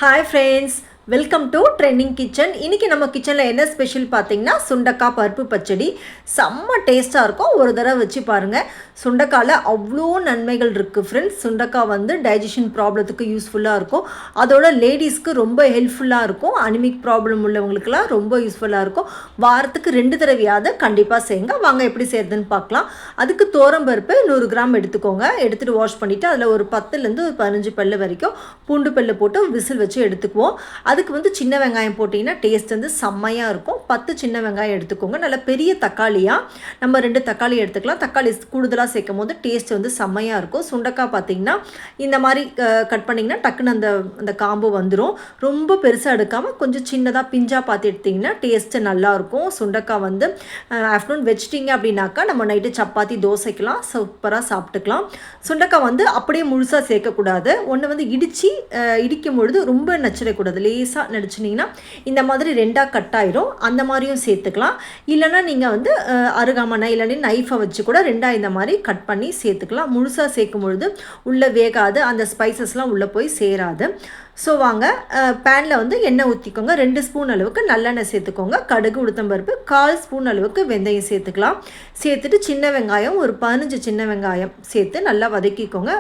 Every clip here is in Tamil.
Hi friends, welcome to trending kitchen. இன்றைக்கி நம்ம கிச்சனில் என்ன ஸ்பெஷல் பார்த்தீங்கன்னா சுண்டக்காய் பருப்பு பச்சடி. செம்ம டேஸ்ட்டாக இருக்கும். ஒரு தடவை வச்சு பாருங்கள். சுண்டக்காயில் அவ்வளோ நன்மைகள் இருக்குது ஃப்ரெண்ட்ஸ். சுண்டக்காய் வந்து டைஜஷன் ப்ராப்ளத்துக்கு யூஸ்ஃபுல்லாக இருக்கும். அதோட லேடிஸ்க்கு ரொம்ப ஹெல்ப்ஃபுல்லாக இருக்கும். அனிமிக் ப்ராப்ளம் உள்ளவங்களுக்குலாம் ரொம்ப யூஸ்ஃபுல்லாக இருக்கும். வாரத்துக்கு 2 தடவையாவது கண்டிப்பாக செய்யுங்க. வாங்க எப்படி செய்கிறதுன்னு பார்க்கலாம். அதுக்கு பருப்பு 100 கிராம் எடுத்துக்கோங்க. எடுத்துகிட்டு வாஷ் பண்ணிவிட்டு அதில் ஒரு 10லேருந்து ஒரு 15 பல்லு வரைக்கும் பூண்டு பல்லு போட்டு விசில் வச்சு எடுத்துக்குவோம். அதுக்கு வந்து சின்ன வெங்காயம் போட்டிங்கன்னா டேஸ்ட் வந்து செம்மையாக இருக்கும். 10 சின்ன வெங்காயம் எடுத்துக்கோங்க. நல்ல பெரிய தக்காளியாக நம்ம 2 தக்காளி எடுத்துக்கலாம். தக்காளி கூடுதலாக சேர்க்கும் போது டேஸ்ட் வந்து செம்மையாக இருக்கும். சுண்டக்காய் பார்த்திங்கன்னா இந்த மாதிரி கட் பண்ணிங்கன்னா டக்குன்னு அந்த காம்பு வந்துடும். ரொம்ப பெருசாக எடுக்காமல் கொஞ்சம் சின்னதாக பிஞ்சாக பார்த்து எடுத்திங்கன்னா டேஸ்ட்டு நல்லாயிருக்கும். சுண்டக்காய் வந்து ஆஃப்டர்நூன் வச்சிட்டிங்க அப்படின்னாக்கா நம்ம நைட்டு சப்பாத்தி தோசைக்கெலாம் சூப்பராக சாப்பிட்டுக்கலாம். சுண்டக்காய் வந்து அப்படியே முழுசாக சேர்க்கக்கூடாது. ஒன்று வந்து இடிக்கும் பொழுது ரொம்ப நச்சிடக்கூடாது. லேசாக நடிச்சிட்டிங்கன்னா இந்த மாதிரி 2ஆக கட் ஆயிரும். அந்த மாதிரியும் சேர்த்துக்கலாம். இல்லைனா நீங்கள் வந்து அருகாமனை இல்லைன்னா நைஃபை வச்சு கூட 2ஆக இந்த மாதிரி கட் பண்ணி சேர்த்துக்கலாம். முழுசாக சேர்க்கும் பொழுது உள்ளே வேகாது. அந்த ஸ்பைசஸ்லாம் உள்ளே போய் சேராது. ஸோ வாங்க, பேனில் வந்து எண்ணெய் ஊற்றிக்கோங்க. 2 ஸ்பூன் அளவுக்கு நல்லெண்ணெய் சேர்த்துக்கோங்க. கடுகு உளுத்தம்பருப்பு 1/4 ஸ்பூன் அளவுக்கு வெந்தயம் சேர்த்துக்கலாம். சேர்த்துட்டு சின்ன வெங்காயம் ஒரு 15 சின்ன வெங்காயம் சேர்த்து நல்லா வதக்கிக்கோங்க.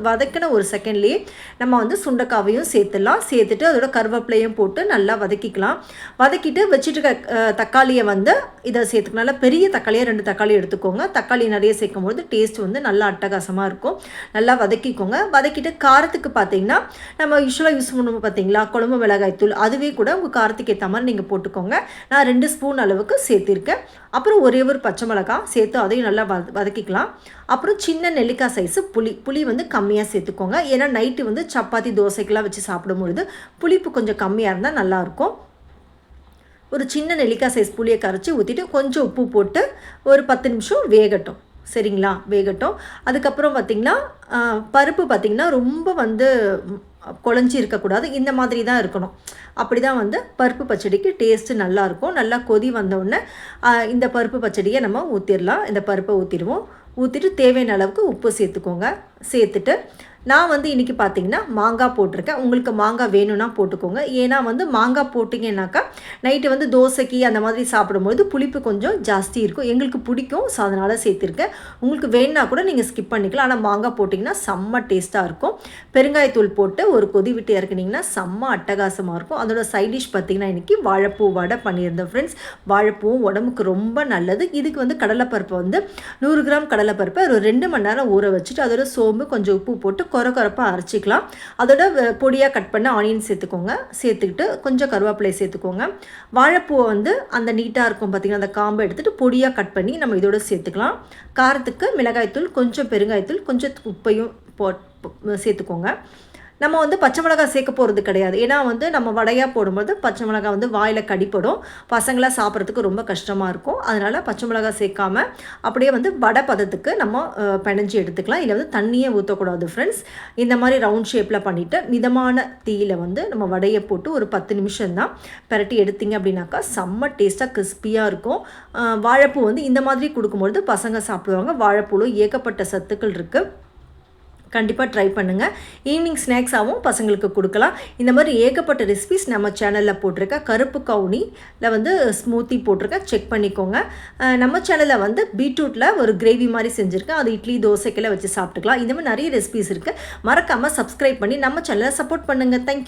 வதக்கின ஒரு செகண்ட்லேயே நம்ம வந்து சுண்டைக்காவையும் சேர்த்துடலாம். சேர்த்துட்டு அதோட கருவேப்பிலையும் போட்டு நல்லா வதக்கிக்கலாம். வதக்கிட்டு வச்சுட்டு தக்காளியை வந்து இதை சேர்த்துக்கலாம். நல்லா பெரிய தக்காளியாக 2 தக்காளி எடுத்துக்கோங்க. தக்காளி நிறைய சேர்க்கும் போது டேஸ்ட் வந்து நல்லா அட்டகாசமாக இருக்கும். நல்லா வதக்கிக்கோங்க. வதக்கிட்டு காரத்துக்கு பார்த்தீங்கன்னா நம்ம யூஸ்வலாக யூஸ் பண்ணுவோம் பார்த்தீங்களா, குழம்பு மிளகாய் தூள், அதுவே கூட உங்கள் காரத்துக்கு ஏற்ற மாதிரி நீங்கள் போட்டுக்கோங்க. நான் 2 ஸ்பூன் அளவுக்கு சேர்த்திருக்கேன். அப்புறம் ஒரே ஒரு பச்சை மிளகாய் சேர்த்து அதையும் நல்லா வதக்கிக்கலாம். அப்புறம் சின்ன நெல்லிக்காய் சைஸு புளி வந்து கம்மியாக சேர்த்துக்கோங்க. ஏன்னா நைட்டு வந்து சப்பாத்தி தோசைக்கெலாம் வச்சு சாப்பிடும்பொழுது புளிப்பு கொஞ்சம் கம்மியாக இருந்தால் நல்லாயிருக்கும். ஒரு சின்ன நெல்லிக்காய் சைஸ் புளியை கரைச்சி ஊற்றிட்டு கொஞ்சம் உப்பு போட்டு ஒரு 10 நிமிஷம் வேகட்டும். சரிங்களா, வேகட்டும். அதுக்கப்புறம் பார்த்திங்கன்னா பருப்பு பார்த்திங்கன்னா ரொம்ப வந்து குழஞ்சி இருக்கக்கூடாது. இந்த மாதிரி தான் இருக்கணும். அப்படி தான் வந்து பருப்பு பச்சடிக்கு டேஸ்ட்டு நல்லாயிருக்கும். நல்லா கொதி வந்தோடனே இந்த பருப்பு பச்சடியை நம்ம ஊற்றிடலாம். இந்த பருப்பை ஊற்றிடுவோம். ஊற்றிட்டு தேவையான அளவுக்கு உப்பு சேர்த்துக்கோங்க. சேர்த்துட்டு நான் வந்து இன்றைக்கி பார்த்திங்கன்னா மாங்காய் போட்டிருக்கேன். உங்களுக்கு மாங்காய் வேணும்னா போட்டுக்கோங்க. ஏன்னா வந்து மாங்காய் போட்டிங்கன்னாக்கா நைட்டு வந்து தோசைக்கு அந்த மாதிரி சாப்பிடும்போது புளிப்பு கொஞ்சம் ஜாஸ்தி இருக்கும். எங்களுக்கு பிடிக்கும். ஸோ அதனால் சேர்த்துருக்கேன். உங்களுக்கு வேணுன்னா கூட நீங்கள் ஸ்கிப் பண்ணிக்கலாம். ஆனால் மாங்காய் போட்டிங்கன்னா செம்ம டேஸ்ட்டாக இருக்கும். பெருங்காயத்தூள் போட்டு ஒரு கொதி விட்டு இறக்குனிங்கன்னா செம்ம அட்டகாசமாக இருக்கும். அதோட சைட் டிஷ் பார்த்திங்கன்னா இன்றைக்கி வாழைப்பூ வடை பண்ணியிருந்தேன் ஃப்ரெண்ட்ஸ். வாழைப்பூவும் உடம்புக்கு ரொம்ப நல்லது. இதுக்கு வந்து கடலைப்பருப்பு வந்து 100 கிராம் கடலைப்பருப்பை ஒரு 2 மணி நேரம் ஊற வச்சுட்டு அதோட சோம்பு கொஞ்சம் உப்பு போட்டு கொரப்பாக அரைச்சிக்கலாம். அதோட பொடியாக கட் பண்ண ஆனியன் சேர்த்துக்கோங்க. சேர்த்துக்கிட்டு கொஞ்சம் கருவேப்பிலை சேர்த்துக்கோங்க. வாழைப்பூவை வந்து அந்த நீட்டாக இருக்கும் பார்த்திங்கன்னா அந்த காம்பை எடுத்துகிட்டு பொடியாக கட் பண்ணி நம்ம இதோட சேர்த்துக்கலாம். காரத்துக்கு மிளகாய்த்தூள், கொஞ்சம் பெருங்காயத்தூள், கொஞ்சம் உப்பையும் சேர்த்துக்கோங்க. நம்ம வந்து பச்சை மிளகாய் சேர்க்க போகிறது கிடையாது. ஏன்னா வந்து நம்ம வடையாக போடும்போது பச்சை மிளகாய் வந்து வாயில் கடிப்படும். பசங்களாம் சாப்பிட்றதுக்கு ரொம்ப கஷ்டமாக இருக்கும். அதனால் பச்சை மிளகாய் சேர்க்காம அப்படியே வந்து வடை பதத்துக்கு நம்ம பிணைஞ்சி எடுத்துக்கலாம். இல்லை வந்து தண்ணியே ஊற்றக்கூடாது ஃப்ரெண்ட்ஸ். இந்த மாதிரி ரவுண்ட் ஷேப்பில் பண்ணிவிட்டு மிதமான தீயில் வந்து நம்ம வடையை போட்டு ஒரு 10 நிமிஷம் தான் பரட்டி எடுத்திங்க அப்படின்னாக்கா செம்ம டேஸ்ட்டாக கிறிஸ்பியாக இருக்கும். வாழைப்பூ வந்து இந்த மாதிரி கொடுக்கும்பொழுது பசங்க சாப்பிடுவாங்க. வாழைப்பூவில் ஏகப்பட்ட சத்துக்கள் இருக்குது. கண்டிப்பாக ட்ரை பண்ணுங்கள். ஈவினிங் ஸ்நாக்ஸாகவும் பசங்களுக்கு கொடுக்கலாம். இந்த மாதிரி ஏகப்பட்ட ரெசிபிஸ் நம்ம சேனலில் போட்டிருக்கேன். கருப்பு கவுனியில் வந்து ஸ்மூத்தி போட்டிருக்கேன், செக் பண்ணிக்கோங்க. நம்ம சேனலில் வந்து பீட்ரூட்டில் ஒரு கிரேவி மாதிரி செஞ்சுருக்கேன். அது இட்லி தோசைக்கெல்லாம் வச்சு சாப்பிட்டுக்கலாம். இந்த மாதிரி நிறைய ரெசிபிஸ் இருக்குது. மறக்காமல் சப்ஸ்கிரைப் பண்ணி நம்ம சேனலை சப்போர்ட் பண்ணுங்கள். தேங்க்யூ.